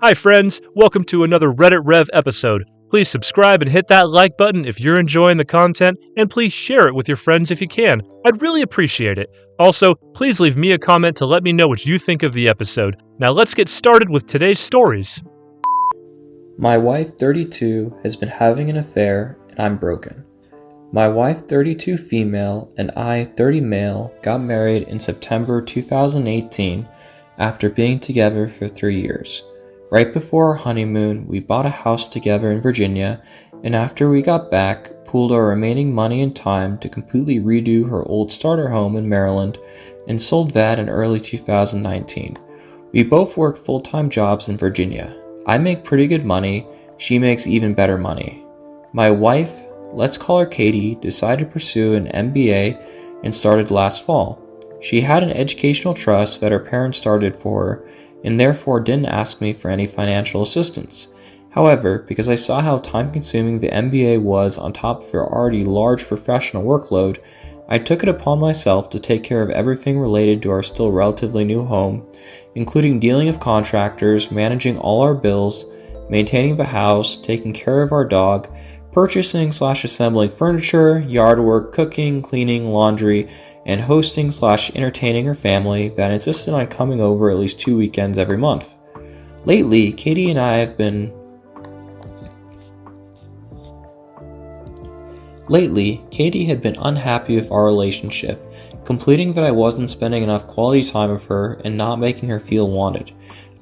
Hi friends, welcome to another Reddit Rev episode. Please subscribe and hit that like button if you're enjoying the content, and please share it with your friends if you can. I'd really appreciate it. Also, please leave me a comment to let me know what you think of the episode. Now let's get started with today's stories. My wife, 32, has been having an affair and I'm broken. My wife, 32 female, and I, 30 male, got married in September 2018 after being together for 3 years. Right before our honeymoon, we bought a house together in Virginia, and after we got back, pooled our remaining money and time to completely redo her old starter home in Maryland, and sold that in early 2019. We both work full-time jobs in Virginia. I make pretty good money, she makes even better money. My wife, let's call her Katie, decided to pursue an MBA and started last fall. She had an educational trust that her parents started for her, and therefore didn't ask me for any financial assistance. However, because I saw how time-consuming the MBA was on top of her already large professional workload, I took it upon myself to take care of everything related to our still relatively new home, including dealing with contractors, managing all our bills, maintaining the house, taking care of our dog, purchasing/assembling furniture, yard work, cooking, cleaning, laundry, and hosting/entertaining her family that insisted on coming over at least 2 weekends every month. Lately, Katie had been unhappy with our relationship, complaining that I wasn't spending enough quality time with her and not making her feel wanted.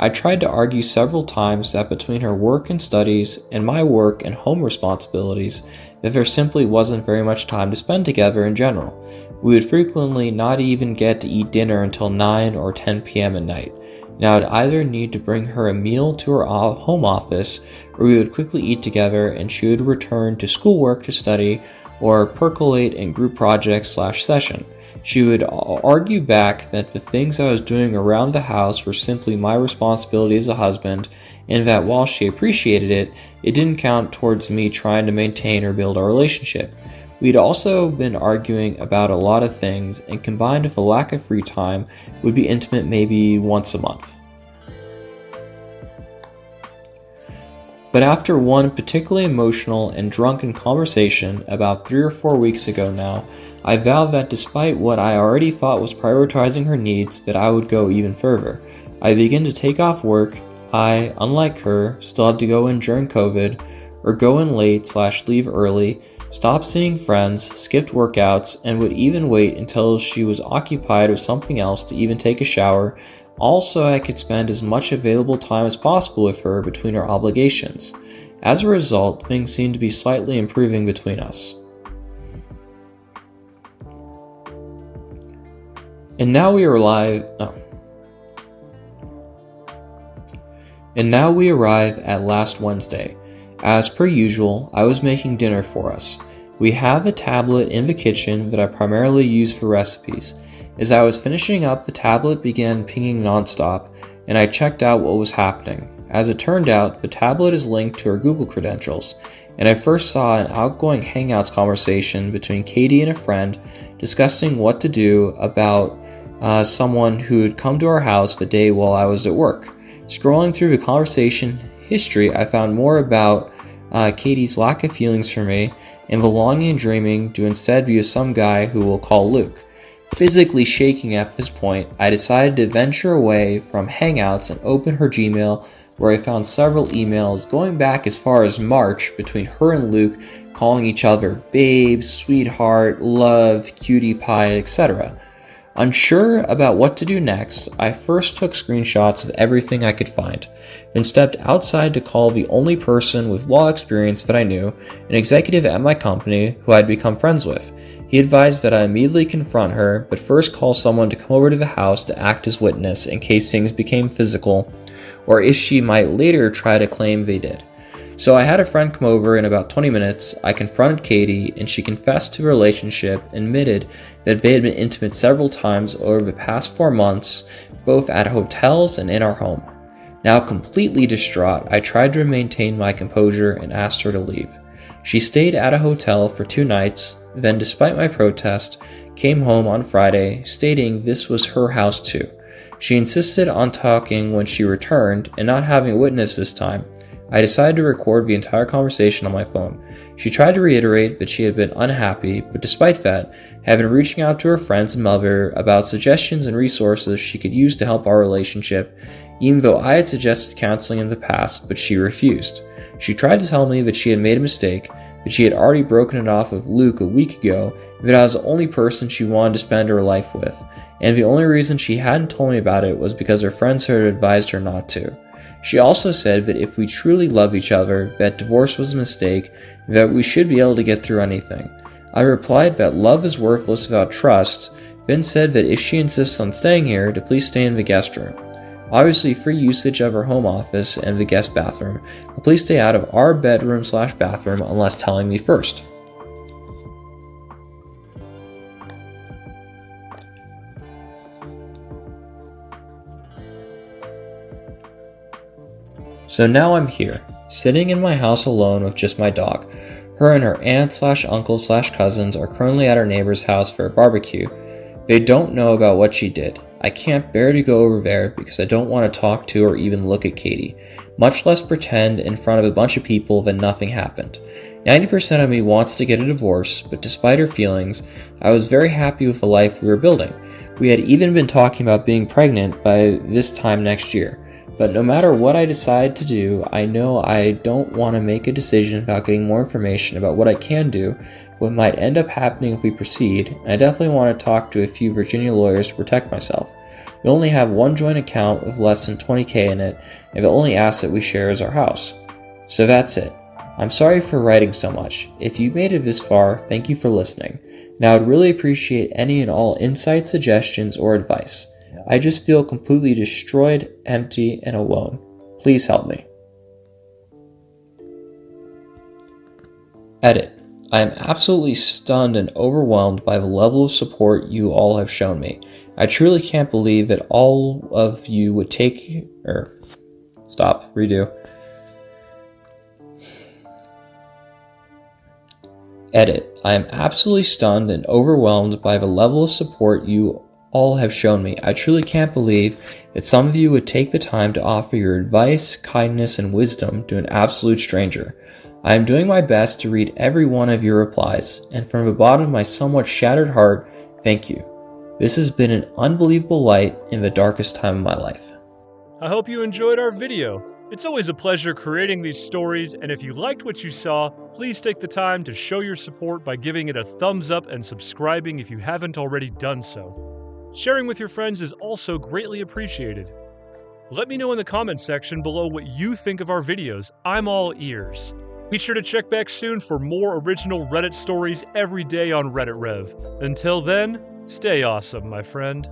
I tried to argue several times that between her work and studies and my work and home responsibilities, that there simply wasn't very much time to spend together in general. We would frequently not even get to eat dinner until 9 or 10 p.m. at night. Now I'd either need to bring her a meal to her home office, or we would quickly eat together and she would return to schoolwork to study or percolate in group projects/session. She would argue back that the things I was doing around the house were simply my responsibility as a husband, and that while she appreciated it, it didn't count towards me trying to maintain or build our relationship. We'd also been arguing about a lot of things, and combined with a lack of free time, would be intimate maybe once a month. But after one particularly emotional and drunken conversation about 3 or 4 weeks ago now, I vowed that despite what I already thought was prioritizing her needs, that I would go even further. I began to take off work. I, unlike her, still had to go in during COVID, or go in late/leave early, stopped seeing friends, skipped workouts, and would even wait until she was occupied with something else to even take a shower, also I could spend as much available time as possible with her between our obligations. As a result, things seemed to be slightly improving between us. And now we arrive at last Wednesday. As per usual, I was making dinner for us. We have a tablet in the kitchen that I primarily use for recipes. As I was finishing up, the tablet began pinging nonstop, and I checked out what was happening. As it turned out, the tablet is linked to her Google credentials, and I first saw an outgoing Hangouts conversation between Katie and a friend discussing what to do about someone who had come to our house the day while I was at work. Scrolling through the conversation history, I found more about Katie's lack of feelings for me and the longing and dreaming to instead be with some guy who we'll call Luke. Physically shaking at this point, I decided to venture away from Hangouts and open her Gmail, where I found several emails going back as far as March between her and Luke, calling each other babe, sweetheart, love, cutie pie, etc. Unsure about what to do next, I first took screenshots of everything I could find, then stepped outside to call the only person with law experience that I knew, an executive at my company who I'd become friends with. He advised that I immediately confront her, but first call someone to come over to the house to act as witness in case things became physical, or if she might later try to claim they did. So I had a friend come over. In about 20 minutes, I confronted Katie, and she confessed to the relationship and admitted that they had been intimate several times over the past 4 months, both at hotels and in our home. Now completely distraught, I tried to maintain my composure and asked her to leave. She stayed at a hotel for 2 nights, then despite my protest, came home on Friday, stating this was her house too. She insisted on talking when she returned, and not having a witness this time, I decided to record the entire conversation on my phone. She tried to reiterate that she had been unhappy, but despite that, had been reaching out to her friends and mother about suggestions and resources she could use to help our relationship, even though I had suggested counseling in the past, but she refused. She tried to tell me that she had made a mistake, that she had already broken it off with Luke a week ago, and that I was the only person she wanted to spend her life with, and the only reason she hadn't told me about it was because her friends had advised her not to. She also said that if we truly love each other, that divorce was a mistake, and that we should be able to get through anything. I replied that love is worthless without trust, then said that if she insists on staying here, to please stay in the guest room. Obviously free usage of her home office and the guest bathroom, but please stay out of our bedroom/bathroom unless telling me first. So now I'm here, sitting in my house alone with just my dog. Her and her aunt/uncle/cousins are currently at our neighbor's house for a barbecue. They don't know about what she did. I can't bear to go over there because I don't want to talk to or even look at Katie, much less pretend in front of a bunch of people that nothing happened. 90% of me wants to get a divorce, but despite her feelings, I was very happy with the life we were building. We had even been talking about being pregnant by this time next year. But no matter what I decide to do, I know I don't want to make a decision without getting more information about what I can do, what might end up happening if we proceed, and I definitely want to talk to a few Virginia lawyers to protect myself. We only have one joint account with less than $20,000 in it, and the only asset we share is our house. So that's it. I'm sorry for writing so much. If you made it this far, thank you for listening. And I would really appreciate any and all insights, suggestions, or advice. I just feel completely destroyed, empty, and alone. Please help me. Edit. I am absolutely stunned and overwhelmed by the level of support you all have shown me. I truly can't believe that all of you would take... Stop. Redo. Edit. I am absolutely stunned and overwhelmed by the level of support you all have shown me. I truly can't believe that some of you would take the time to offer your advice, kindness, and wisdom to an absolute stranger. I am doing my best to read every one of your replies, and from the bottom of my somewhat shattered heart, thank you. This has been an unbelievable light in the darkest time of my life. I hope you enjoyed our video. It's always a pleasure creating these stories, and if you liked what you saw, please take the time to show your support by giving it a thumbs up and subscribing if you haven't already done so. Sharing with your friends is also greatly appreciated. Let me know in the comments section below what you think of our videos. I'm all ears. Be sure to check back soon for more original Reddit stories every day on Reddit Rev. Until then, stay awesome, my friend.